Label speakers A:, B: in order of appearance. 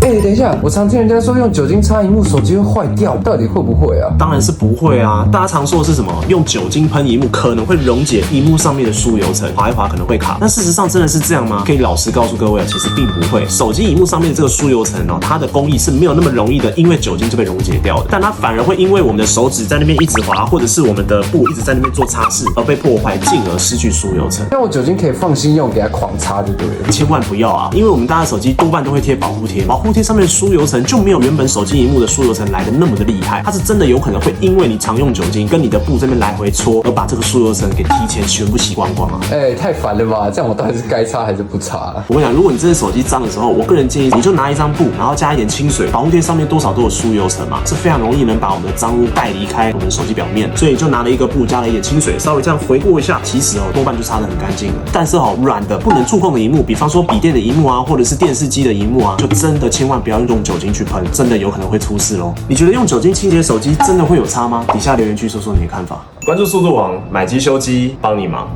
A: 等一下，我常听人家说用酒精擦荧幕，手机会坏掉，到底会不会啊？
B: 当然是不会啊！大家常说的是什么？用酒精喷荧幕可能会溶解荧幕上面的疏油层，滑一滑可能会卡。但事实上真的是这样吗？可以老实告诉各位，其实并不会。手机荧幕上面的这个疏油层哦，它的工艺是没有那么容易的，因为酒精就被溶解掉的。但它反而会因为我们的手指在那边一直滑，或者是我们的布一直在那边做擦拭，而被破坏，进而失去疏油层。
A: 那我酒精可以放心用，给它狂擦就对了。
B: 千万不要啊！因为我们大家的手机多半都会贴保护贴，保护贴上面的疏油层就没有原本手机荧幕的疏油层来的那么的厉害，它是真的有可能会因为你常用酒精跟你的布这边来回搓，而把这个疏油层给提前全部洗光光啊！
A: 太烦了吧？这样我到底是该擦还是不擦啊？
B: 我跟你讲，如果你真的手机脏的时候，我个人建议你就拿一张布，然后加一点清水，保护贴上面多少都有疏油层嘛，是非常容易能把我们的脏污带离开我们的手机表面，所以就拿了一个布，加了一点清水，稍微这样回过一下，其实多半就擦得很干净了。但是软的不能触控的荧幕，比方说笔电的荧幕啊，或者是电视机的荧幕啊，就真的千万不要用酒精去喷，真的有可能会出事咯。你觉得用酒精清洁手机真的会有差吗？底下留言区说说你的看法。关注速度王，买机修机，帮你忙。